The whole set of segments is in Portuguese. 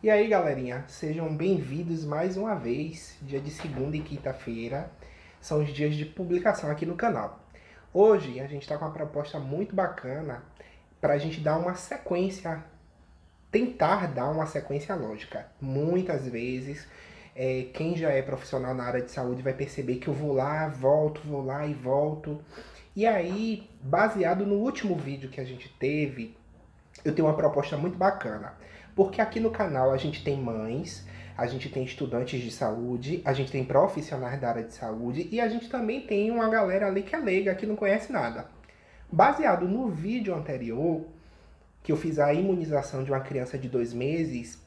E aí, galerinha, sejam bem-vindos mais uma vez. Dia de segunda e quinta-feira são os dias de publicação aqui no canal. Hoje a gente está com uma proposta muito bacana para a gente dar uma sequência, tentar dar uma sequência lógica. Muitas vezes, quem já é profissional na área de saúde vai perceber que eu vou lá, volto, vou lá e volto. E aí, baseado no último vídeo que a gente teve, eu tenho uma proposta muito bacana. Porque aqui no canal a gente tem mães, a gente tem estudantes de saúde, a gente tem profissionais da área de saúde e a gente também tem uma galera ali que é leiga, que não conhece nada. Baseado no vídeo anterior, que eu fiz a imunização de uma criança de 2 meses,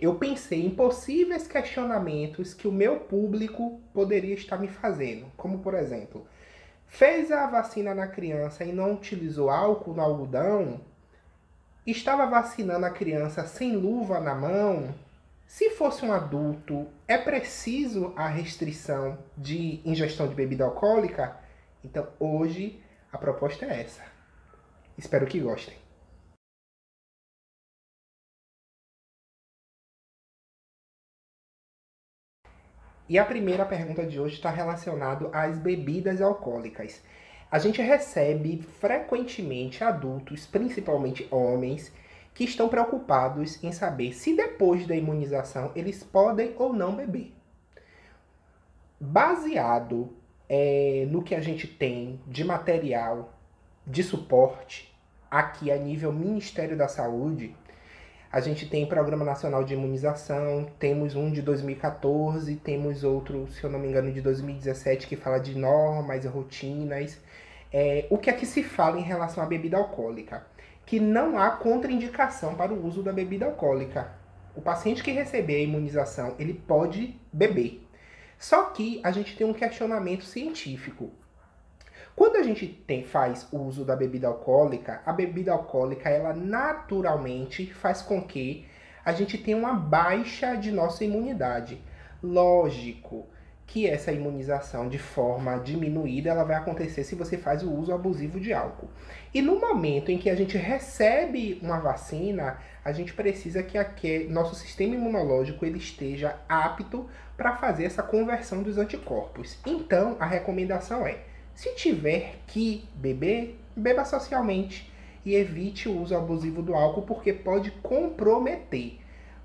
eu pensei em possíveis questionamentos que o meu público poderia estar me fazendo. Como, por exemplo, fez a vacina na criança e não utilizou álcool no algodão? Estava vacinando a criança sem luva na mão? Se fosse um adulto, é preciso a restrição de ingestão de bebida alcoólica? Então, hoje, a proposta é essa. Espero que gostem. E a primeira pergunta de hoje está relacionada às bebidas alcoólicas. A gente recebe frequentemente adultos, principalmente homens, que estão preocupados em saber se depois da imunização eles podem ou não beber. Baseado no que a gente tem de material, de suporte, aqui a nível Ministério da Saúde, a gente tem Programa Nacional de Imunização, temos um de 2014, temos outro, se eu não me engano, de 2017, que fala de normas e rotinas. O que é que se fala em relação à bebida alcoólica? Que não há contraindicação para o uso da bebida alcoólica. O paciente que receber a imunização, ele pode beber. Só que a gente tem um questionamento científico. Quando a gente faz o uso da bebida alcoólica, a bebida alcoólica, ela naturalmente faz com que a gente tenha uma baixa de nossa imunidade. Lógico que essa imunização de forma diminuída, ela vai acontecer se você faz o uso abusivo de álcool. E no momento em que a gente recebe uma vacina, a gente precisa que nosso sistema imunológico ele esteja apto para fazer essa conversão dos anticorpos. Então, a recomendação é: se tiver que beber, beba socialmente e evite o uso abusivo do álcool, porque pode comprometer.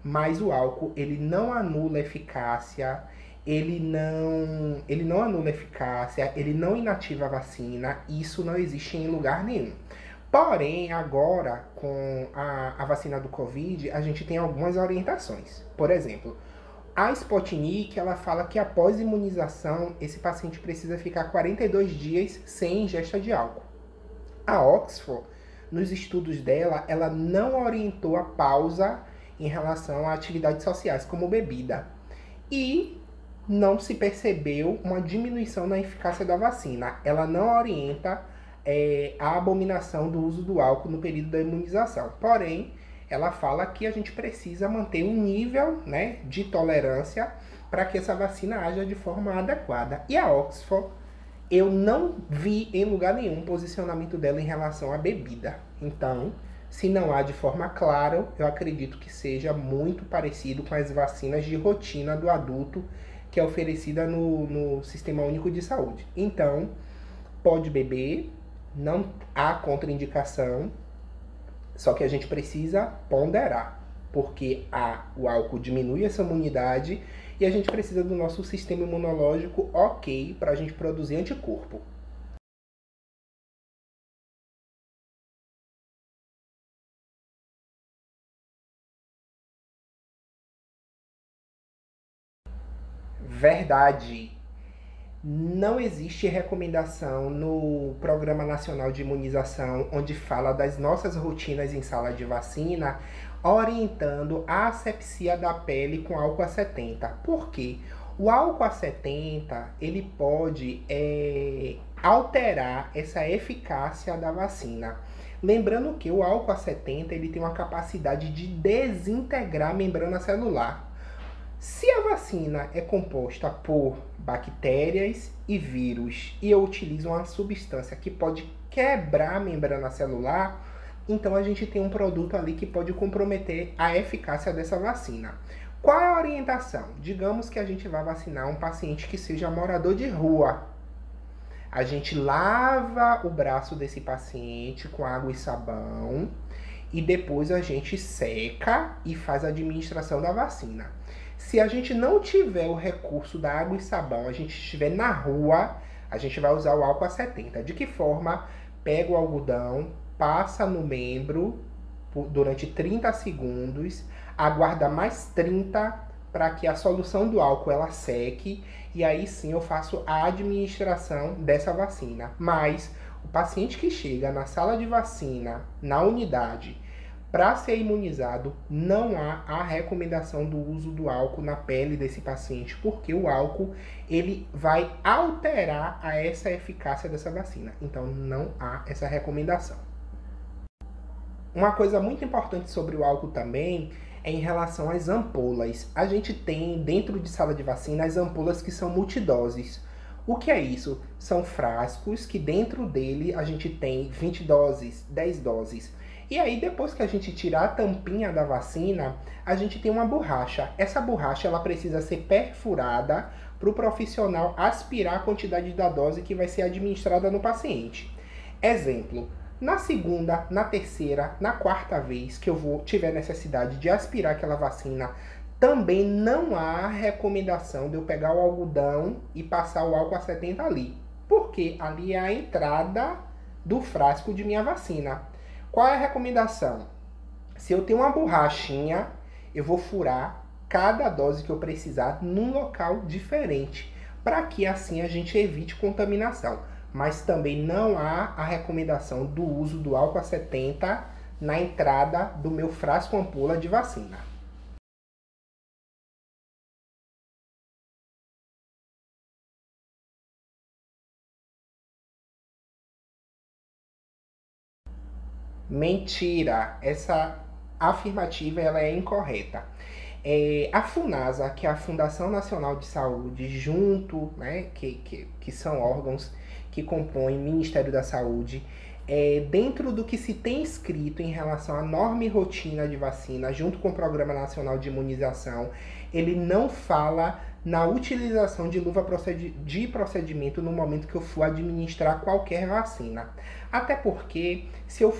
Mas o álcool, ele não anula a eficácia, ele não anula a eficácia, ele não inativa a vacina, isso não existe em lugar nenhum. Porém, agora, com a vacina do Covid, a gente tem algumas orientações. Por exemplo, a Sputnik, ela fala que após imunização, esse paciente precisa ficar 42 dias sem ingesta de álcool. A Oxford, nos estudos dela, ela não orientou a pausa em relação a atividades sociais, como bebida. E não se percebeu uma diminuição na eficácia da vacina. Ela não orienta a abominação do uso do álcool no período da imunização. Porém, ela fala que a gente precisa manter um nível, né, de tolerância para que essa vacina haja de forma adequada. E a Oxford, eu não vi em lugar nenhum posicionamento dela em relação à bebida. Então, se não há de forma clara, eu acredito que seja muito parecido com as vacinas de rotina do adulto que é oferecida no Sistema Único de Saúde. Então, pode beber, não há contraindicação, só que a gente precisa ponderar, porque o álcool diminui essa imunidade e a gente precisa do nosso sistema imunológico ok para a gente produzir anticorpo. Verdade. Não existe recomendação no Programa Nacional de Imunização, onde fala das nossas rotinas em sala de vacina, orientando a asepsia da pele com álcool a 70. Por quê? O álcool a 70, ele pode alterar essa eficácia da vacina. Lembrando que o álcool a 70 ele tem uma capacidade de desintegrar a membrana celular. Se a vacina é composta por bactérias e vírus e eu utilizo uma substância que pode quebrar a membrana celular, então a gente tem um produto ali que pode comprometer a eficácia dessa vacina. Qual é a orientação? Digamos que a gente vai vacinar um paciente que seja morador de rua. A gente lava o braço desse paciente com água e sabão e depois a gente seca e faz a administração da vacina. Se a gente não tiver o recurso da água e sabão, a gente estiver na rua, a gente vai usar o álcool A70. De que forma? Pega o algodão, passa no membro durante 30 segundos, aguarda mais 30 para que a solução do álcool ela seque e aí sim eu faço a administração dessa vacina. Mas o paciente que chega na sala de vacina, na unidade, para ser imunizado, não há a recomendação do uso do álcool na pele desse paciente, porque o álcool ele vai alterar essa eficácia dessa vacina. Então não há essa recomendação. Uma coisa muito importante sobre o álcool também é em relação às ampolas. A gente tem dentro de sala de vacina as ampolas que são multidoses. O que é isso? São frascos que dentro dele a gente tem 20 doses, 10 doses. E aí depois que a gente tirar a tampinha da vacina, a gente tem uma borracha. Essa borracha ela precisa ser perfurada para o profissional aspirar a quantidade da dose que vai ser administrada no paciente. Exemplo. Na segunda, na terceira, na quarta vez que eu tiver necessidade de aspirar aquela vacina, também não há recomendação de eu pegar o algodão e passar o álcool A70 ali. Porque ali é a entrada do frasco de minha vacina. Qual é a recomendação? Se eu tenho uma borrachinha, eu vou furar cada dose que eu precisar num local diferente, para que assim a gente evite contaminação. Mas também não há a recomendação do uso do álcool A70 na entrada do meu frasco ampola de vacina. Mentira! Essa afirmativa ela é incorreta. A FUNASA, que é a Fundação Nacional de Saúde, junto, né, que são órgãos que compõem o Ministério da Saúde, dentro do que se tem escrito em relação à norma e rotina de vacina, junto com o Programa Nacional de Imunização, ele não fala na utilização de luva de procedimento no momento que eu for administrar qualquer vacina. Até porque, se eu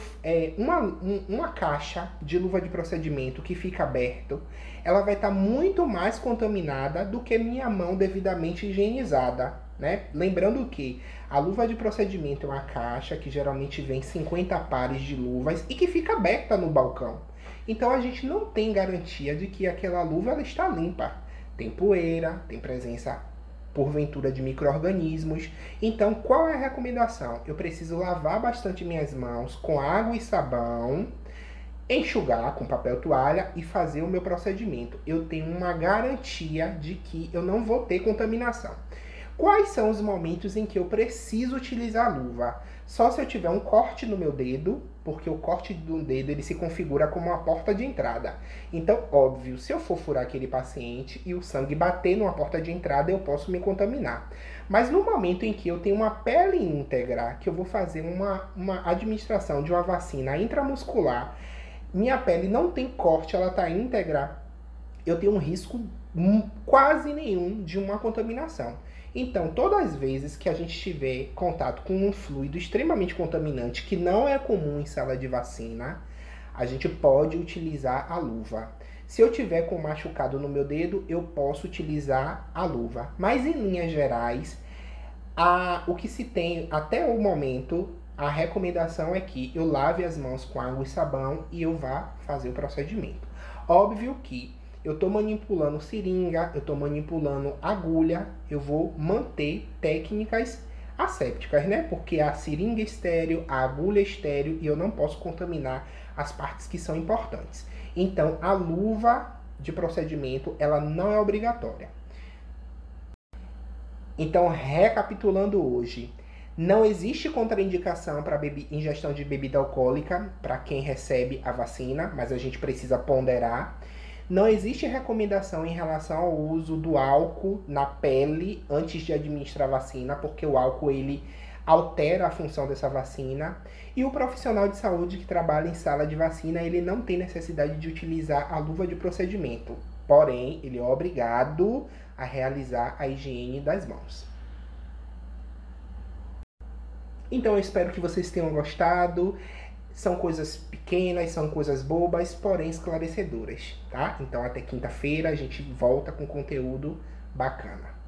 uma caixa de luva de procedimento que fica aberto, ela vai estar muito mais contaminada do que minha mão devidamente higienizada, né? Lembrando que a luva de procedimento é uma caixa que geralmente vem 50 pares de luvas e que fica aberta no balcão. Então a gente não tem garantia de que aquela luva ela está limpa. Tem poeira, tem presença porventura de micro-organismos. Então, qual é a recomendação? Eu preciso lavar bastante minhas mãos com água e sabão, enxugar com papel toalha e fazer o meu procedimento. Eu tenho uma garantia de que eu não vou ter contaminação. Quais são os momentos em que eu preciso utilizar a luva? Só se eu tiver um corte no meu dedo, porque o corte do dedo ele se configura como uma porta de entrada. Então, óbvio, se eu for furar aquele paciente e o sangue bater numa porta de entrada, eu posso me contaminar. Mas no momento em que eu tenho uma pele íntegra, que eu vou fazer uma administração de uma vacina intramuscular, minha pele não tem corte, ela está íntegra, eu tenho um risco quase nenhum de uma contaminação. Então, todas as vezes que a gente tiver contato com um fluido extremamente contaminante, que não é comum em sala de vacina, a gente pode utilizar a luva. Se eu tiver com machucado no meu dedo, eu posso utilizar a luva. Mas, em linhas gerais, o que se tem até o momento, a recomendação é que eu lave as mãos com água e sabão e eu vá fazer o procedimento. Óbvio que eu estou manipulando seringa, eu estou manipulando agulha, eu vou manter técnicas assépticas, né? Porque a seringa é estéril, a agulha é estéril e eu não posso contaminar as partes que são importantes. Então, a luva de procedimento, ela não é obrigatória. Então, recapitulando hoje, não existe contraindicação para ingestão de bebida alcoólica para quem recebe a vacina, mas a gente precisa ponderar. Não existe recomendação em relação ao uso do álcool na pele antes de administrar a vacina, porque o álcool ele altera a função dessa vacina. E o profissional de saúde que trabalha em sala de vacina, ele não tem necessidade de utilizar a luva de procedimento. Porém, ele é obrigado a realizar a higiene das mãos. Então eu espero que vocês tenham gostado. São coisas pequenas, são coisas bobas, porém esclarecedoras, tá? Então até quinta-feira a gente volta com conteúdo bacana.